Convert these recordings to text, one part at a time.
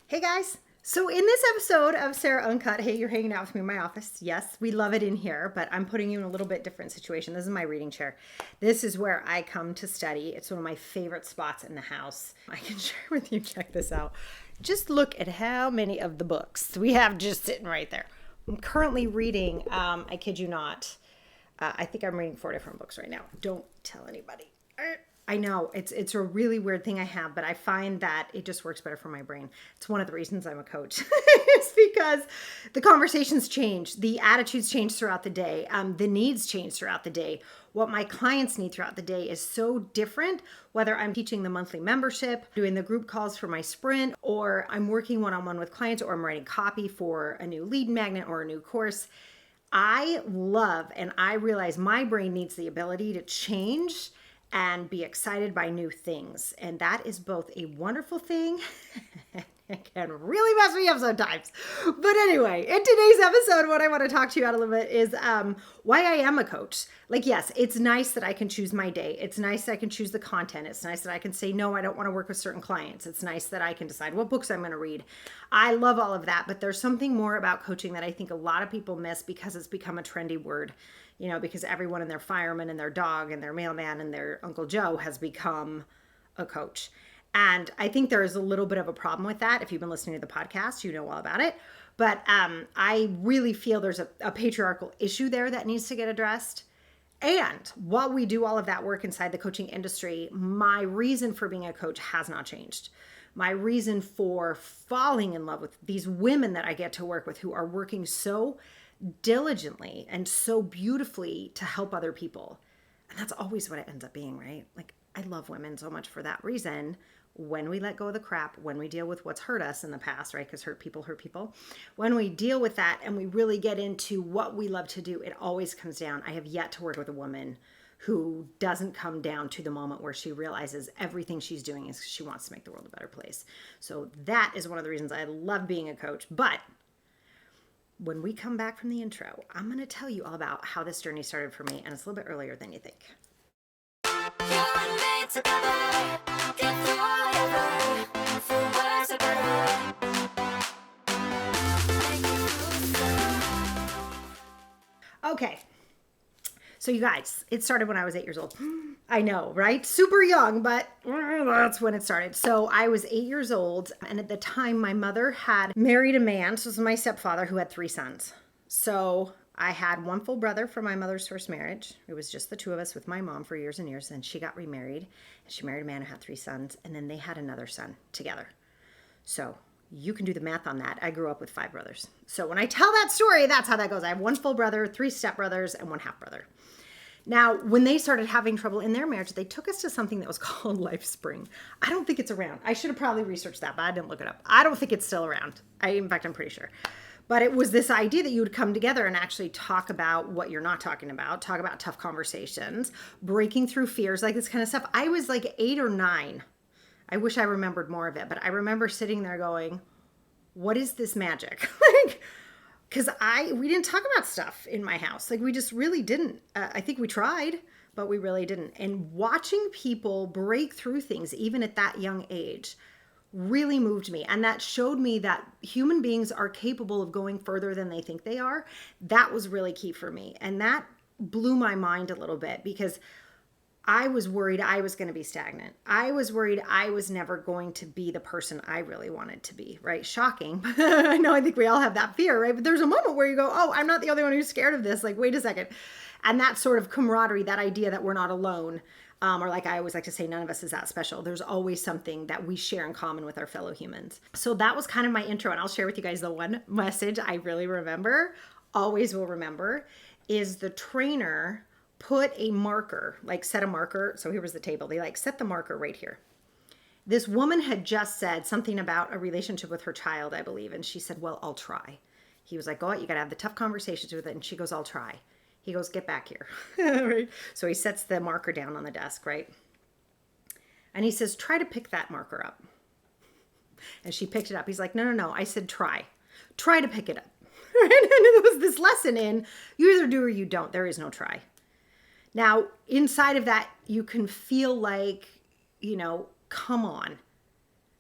Hey guys. So in this episode of Sarah Uncut, hey, you're hanging out with me in my office. Yes, we love it in here, but I'm putting you in a little bit different situation. This is my reading chair. This is where I come to study. It's one of my favorite spots in the house. I can share with you. Check this out. Just look at how many of the books we have just sitting right there. I'm currently reading, I kid you not, I think I'm reading 4 different books right now. Don't tell anybody. I know it's a really weird thing I have, but I find that it just works better for my brain. It's one of the reasons I'm a coach. It's because the conversations change, the attitudes change throughout the day, the needs change throughout the day. What my clients need throughout the day is so different, whether I'm teaching the monthly membership, doing the group calls for my sprint, or I'm working one-on-one with clients, or I'm writing copy for a new lead magnet or a new course. I love and I realize my brain needs the ability to change and be excited by new things. And that is both a wonderful thing it can really mess me up sometimes. But anyway, in today's episode, what I want to talk to you about a little bit is why I am a coach. Like, yes, it's nice that I can choose my day. It's nice that I can choose the content. It's nice that I can say, no, I don't want to work with certain clients. It's nice that I can decide what books I'm going to read. I love all of that, but there's something more about coaching that I think a lot of people miss because it's become a trendy word. You know, because everyone and their fireman and their dog and their mailman and their Uncle Joe has become a coach. And I think there is a little bit of a problem with that. If you've been listening to the podcast, you know all about it. But I really feel there's a patriarchal issue there that needs to get addressed. And while we do all of that work inside the coaching industry, my reason for being a coach has not changed. My reason for falling in love with these women that I get to work with who are working so diligently and so beautifully to help other people. And that's always what it ends up being, right? Like, I love women so much for that reason. When we let go of the crap, when we deal with what's hurt us in the past, right? Because hurt people, when we deal with that and we really get into what we love to do, it always comes down. I have yet to work with a woman who doesn't come down to the moment where she realizes everything she's doing is she wants to make the world a better place. So that is one of the reasons I love being a coach. But when we come back from the intro, I'm going to tell you all about how this journey started for me, and it's a little bit earlier than you think. Okay, so you guys, it started when I was 8 years old. I know, right? Super young, but that's when it started. So I was 8 years old, and at the time, my mother had married a man, so this was my stepfather, who had 3 sons. So I had one full brother from my mother's first marriage. It was just the 2 of us with my mom for years and years. Then she got remarried, and she married a man who had 3 sons, and then they had another son together. So you can do the math on that. I grew up with 5 brothers. So when I tell that story, that's how that goes. I have 1 full brother, 3 stepbrothers, and 1 half brother. Now, when they started having trouble in their marriage, they took us to something that was called Lifespring. I don't think it's around. I should have probably researched that, but I didn't look it up. I don't think it's still around. In fact, I'm pretty sure. But it was this idea that you would come together and actually talk about what you're not talking about, talk about tough conversations, breaking through fears, like this kind of stuff. I was like 8 or 9. I wish I remembered more of it, but I remember sitting there going, what is this magic? Because we didn't talk about stuff in my house. Like, we just really didn't. I think we tried, but we really didn't. And watching people break through things, even at that young age, really moved me. And that showed me that human beings are capable of going further than they think they are. That was really key for me. And that blew my mind a little bit because I was worried I was going to be stagnant. I was worried I was never going to be the person I really wanted to be, right? Shocking. I know, I think we all have that fear, right? But there's a moment where you go, oh, I'm not the only one who's scared of this. Like, wait a second. And that sort of camaraderie, that idea that we're not alone, or like I always like to say, none of us is that special. There's always something that we share in common with our fellow humans. So that was kind of my intro. And I'll share with you guys the one message I really remember, always will remember, is the trainer put a marker, like set a marker. So here was the table. They like set the marker right here. This woman had just said something about a relationship with her child, I believe. And she said, well, I'll try. He was like, go out, you got to have the tough conversations with it. And she goes, I'll try. He goes, get back here. Right? So he sets the marker down on the desk, right? And he says, try to pick that marker up. And she picked it up. He's like, no. I said, try to pick it up. And it was this lesson in, you either do or you don't. There is no try. Now, inside of that, you can feel like, come on.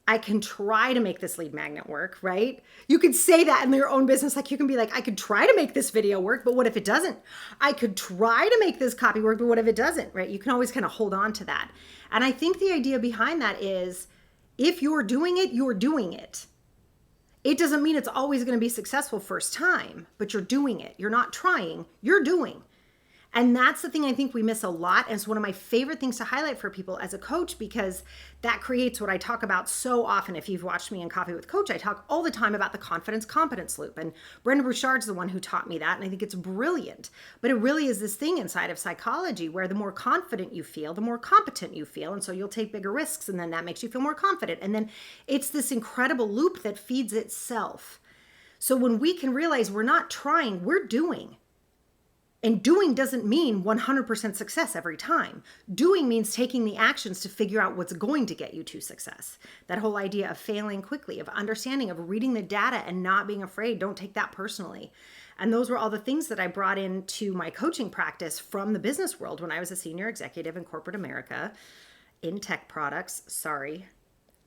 I can try to make this lead magnet work, right? You could say that in your own business. Like you can be like, I could try to make this video work, but what if it doesn't? I could try to make this copy work, but what if it doesn't, right? You can always kind of hold on to that. And I think the idea behind that is if you're doing it, you're doing it. It doesn't mean it's always going to be successful first time, but you're doing it. You're not trying, you're doing. And that's the thing I think we miss a lot. And it's one of my favorite things to highlight for people as a coach, because that creates what I talk about so often. If you've watched me in Coffee with Coach, I talk all the time about the confidence competence loop. And Brendon Burchard's the one who taught me that. And I think it's brilliant. But it really is this thing inside of psychology where the more confident you feel, the more competent you feel. And so you'll take bigger risks, and then that makes you feel more confident. And then it's this incredible loop that feeds itself. So when we can realize we're not trying, we're doing. And doing doesn't mean 100% success every time. Doing means taking the actions to figure out what's going to get you to success. That whole idea of failing quickly, of understanding, of reading the data and not being afraid. Don't take that personally. And those were all the things that I brought into my coaching practice from the business world when I was a senior executive in corporate America in tech products. Sorry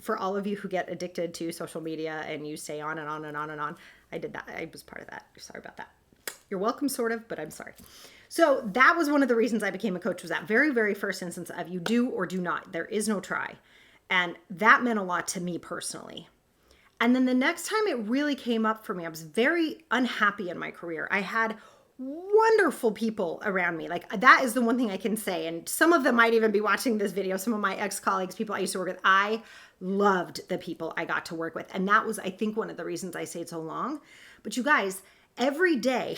for all of you who get addicted to social media and you stay on and on and on and on. I did that. I was part of that. Sorry about that. You're welcome, sort of, but I'm sorry. So that was one of the reasons I became a coach, was that very, very first instance of you do or do not. There is no try. And that meant a lot to me personally. And then the next time it really came up for me, I was very unhappy in my career. I had wonderful people around me. Like that is the one thing I can say. And some of them might even be watching this video. Some of my ex-colleagues, people I used to work with, I loved the people I got to work with. And that was, I think, one of the reasons I stayed so long. But you guys, every day,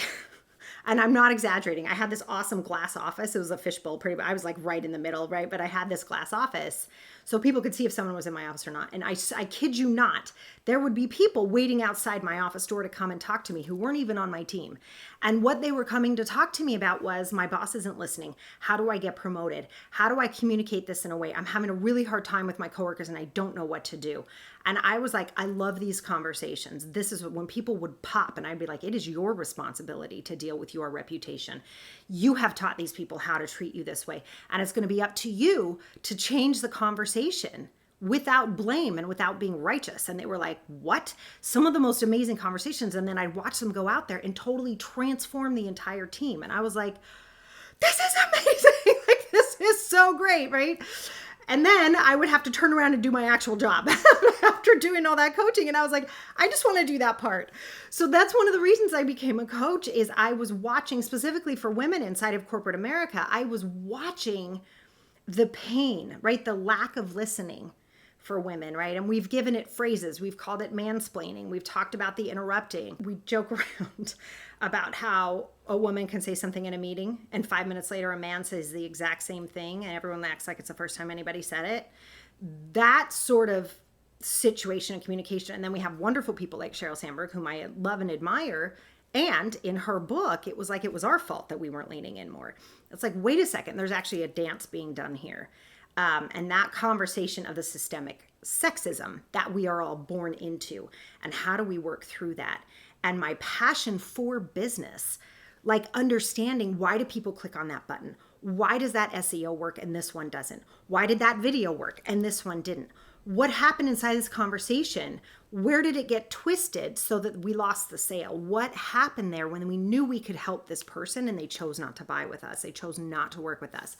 and I'm not exaggerating, I had this awesome glass office. It was a fishbowl, pretty, but I was like right in the middle, right? But I had this glass office so people could see if someone was in my office or not. And I kid you not, there would be people waiting outside my office door to come and talk to me who weren't even on my team. And what they were coming to talk to me about was, my boss isn't listening. How do I get promoted? How do I communicate this in a way? I'm having a really hard time with my coworkers and I don't know what to do. And I was like, I love these conversations. This is when people would pop and I'd be like, it is your responsibility to deal with your reputation. You have taught these people how to treat you this way. And it's going to be up to you to change the conversation without blame and without being righteous. And they were like, what? Some of the most amazing conversations. And then I'd watch them go out there and totally transform the entire team. And I was like, this is amazing. Like, this is so great, right? And then I would have to turn around and do my actual job after doing all that coaching. And I was like, I just want to do that part. So that's one of the reasons I became a coach, is I was watching, specifically for women inside of corporate America, I was watching the pain, right? The lack of listening for women, right? And we've given it phrases. We've called it mansplaining. We've talked about the interrupting. We joke around about how a woman can say something in a meeting and 5 minutes later a man says the exact same thing and everyone acts like it's the first time anybody said it. That sort of situation and communication. And then we have wonderful people like Sheryl Sandberg, whom I love and admire. And in her book, it was like it was our fault that we weren't leaning in more. It's like, wait a second, there's actually a dance being done here. And that conversation of the systemic sexism that we are all born into, and how do we work through that? And my passion for business, like understanding, why do people click on that button? Why does that SEO work and this one doesn't? Why did that video work and this one didn't? What happened inside this conversation? Where did it get twisted so that we lost the sale? What happened there when we knew we could help this person and they chose not to buy with us? They chose not to work with us.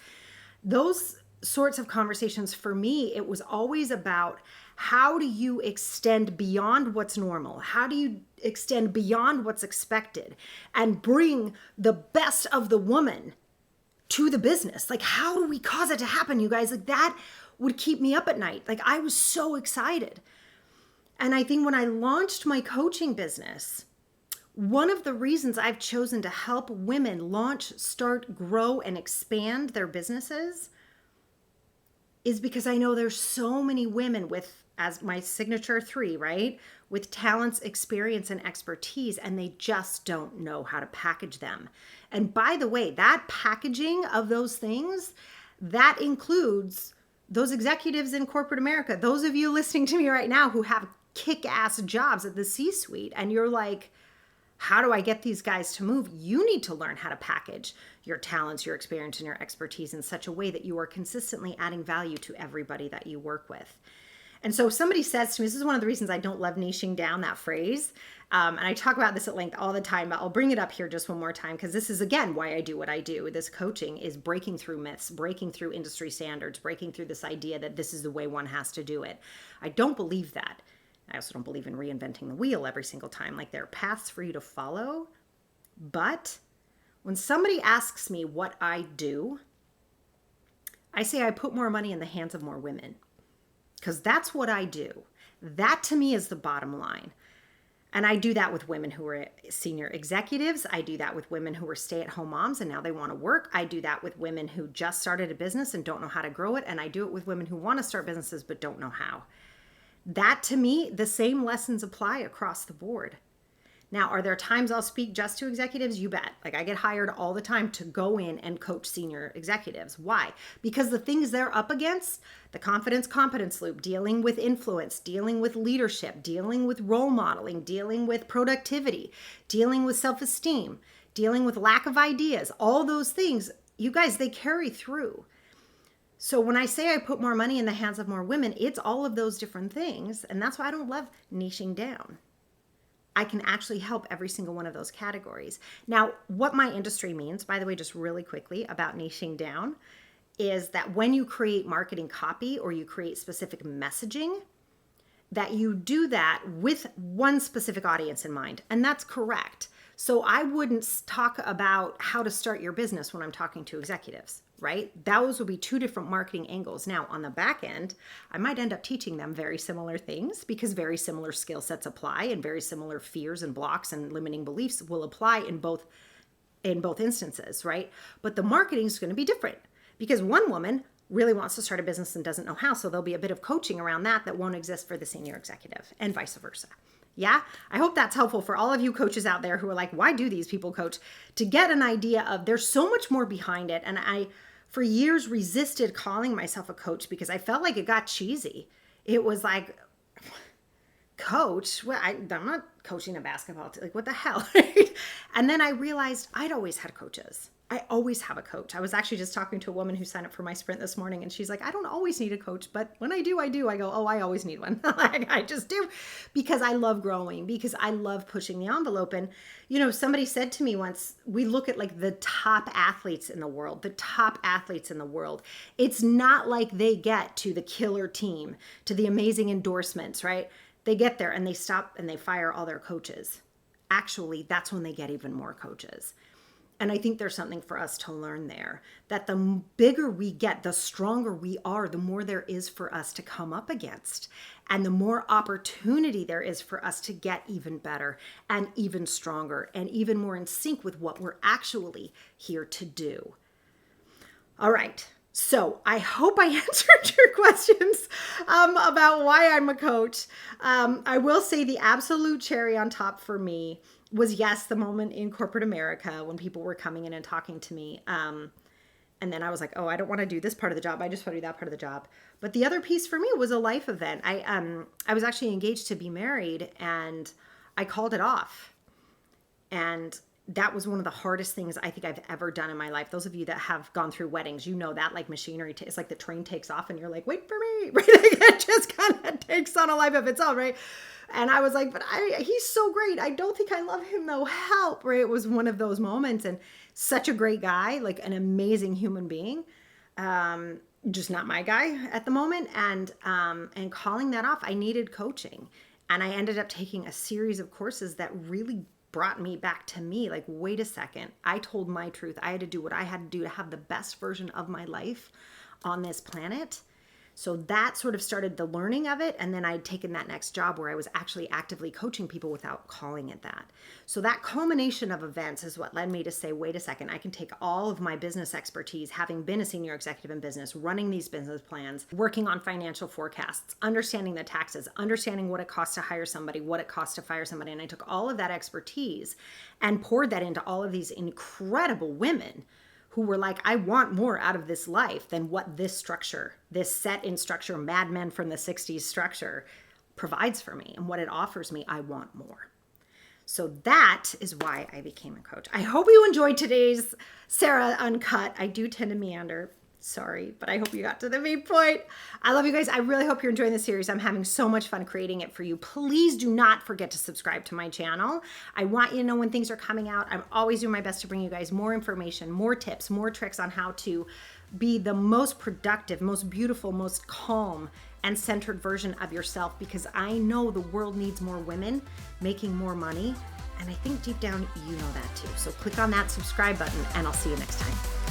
Those sorts of conversations, for me, it was always about, how do you extend beyond what's normal? How do you extend beyond what's expected and bring the best of the woman to the business? Like, how do we cause it to happen, you guys? Like, that would keep me up at night. Like, I was so excited. And I think when I launched my coaching business, one of the reasons I've chosen to help women launch, start, grow, and expand their businesses is because I know there's so many women with, as my signature 3, right? With talents, experience, and expertise, and they just don't know how to package them. And by the way, that packaging of those things, that includes those executives in corporate America, those of you listening to me right now who have kick-ass jobs at the C-suite, and you're like, how do I get these guys to move? You need to learn how to package your talents, your experience, and your expertise in such a way that you are consistently adding value to everybody that you work with. And so if somebody says to me, this is one of the reasons I don't love niching down, that phrase. And I talk about this at length all the time, but I'll bring it up here just one more time because this is, again, why I do what I do. This coaching is breaking through myths, breaking through industry standards, breaking through this idea that this is the way one has to do it. I don't believe that. I also don't believe in reinventing the wheel every single time. Like, there are paths for you to follow. But when somebody asks me what I do, I say I put more money in the hands of more women, because that's what I do. That to me is the bottom line. And I do that with women who are senior executives. I do that with women who are stay-at-home moms and now they want to work. I do that with women who just started a business and don't know how to grow it. And I do it with women who want to start businesses but don't know how. That to me, the same lessons apply across the board. Now, are there times I'll speak just to executives? You bet. Like, I get hired all the time to go in and coach senior executives. Why? Because the things they're up against, the confidence competence loop, dealing with influence, dealing with leadership, dealing with role modeling, dealing with productivity, dealing with self-esteem, dealing with lack of ideas, all those things, you guys, they carry through. So when I say I put more money in the hands of more women, it's all of those different things. And that's why I don't love niching down. I can actually help every single one of those categories. Now, what my industry means, by the way, just really quickly about niching down, is that when you create marketing copy or you create specific messaging, that you do that with one specific audience in mind. And that's correct. So I wouldn't talk about how to start your business when I'm talking to executives, right? Those will be two different marketing angles. Now, on the back end, I might end up teaching them very similar things because very similar skill sets apply and very similar fears and blocks and limiting beliefs will apply in both instances, right? But the marketing is going to be different because one woman really wants to start a business and doesn't know how. So there'll be a bit of coaching around that won't exist for the senior executive and vice versa. Yeah, I hope that's helpful for all of you coaches out there who are like, why do these people coach? To get an idea of there's so much more behind it. And I, for years, resisted calling myself a coach because I felt like it got cheesy. It was like, coach? Well, I'm not coaching a basketball team. Like, what the hell? And then I realized I'd always had coaches. I always have a coach. I was actually just talking to a woman who signed up for my sprint this morning and she's like, I don't always need a coach, but when I do. I go, oh, I always need one. I just do, because I love growing, because I love pushing the envelope. And, you know, somebody said to me once, we look at like the top athletes in the world, It's not like they get to the killer team, to the amazing endorsements, right? They get there and they stop and they fire all their coaches. Actually, that's when they get even more coaches. And I think there's something for us to learn there, that the bigger we get, the stronger we are, the more there is for us to come up against, and the more opportunity there is for us to get even better and even stronger and even more in sync with what we're actually here to do. All right. So I hope I answered your questions about why I'm a coach. I will say the absolute cherry on top for me was, yes, the moment in corporate America when people were coming in and talking to me. And then I was like, oh, I don't want to do this part of the job. I just want to do that part of the job. But the other piece for me was a life event. I was actually engaged to be married and I called it off. And that was one of the hardest things I think I've ever done in my life. Those of you that have gone through weddings, you know that, like, machinery, it's like the train takes off and you're like, wait for me, right? It just kind of takes on a life of its own, right? And I was like, but he's so great. I don't think I love him though. Help, right? It was one of those moments, and such a great guy, like an amazing human being. Just not my guy at the moment. And calling that off, I needed coaching. And I ended up taking a series of courses that really brought me back to me. Like, wait a second. I told my truth. I had to do what I had to do to have the best version of my life on this planet. So that sort of started the learning of it. And then I'd taken that next job where I was actually actively coaching people without calling it that. So that culmination of events is what led me to say, wait a second, I can take all of my business expertise, having been a senior executive in business, running these business plans, working on financial forecasts, understanding the taxes, understanding what it costs to hire somebody, what it costs to fire somebody. And I took all of that expertise and poured that into all of these incredible women who were like, I want more out of this life than what this structure, this set in structure, Mad Men from the 60s structure provides for me. And what it offers me, I want more. So that is why I became a coach. I hope you enjoyed today's Sarah Uncut. I do tend to meander. Sorry, but I hope you got to the main point. I love you guys. I really hope you're enjoying the series. I'm having so much fun creating it for you. Please do not forget to subscribe to my channel. I want you to know when things are coming out. I'm always doing my best to bring you guys more information, more tips, more tricks on how to be the most productive, most beautiful, most calm and centered version of yourself, because I know the world needs more women making more money. And I think deep down, you know that too. So click on that subscribe button and I'll see you next time.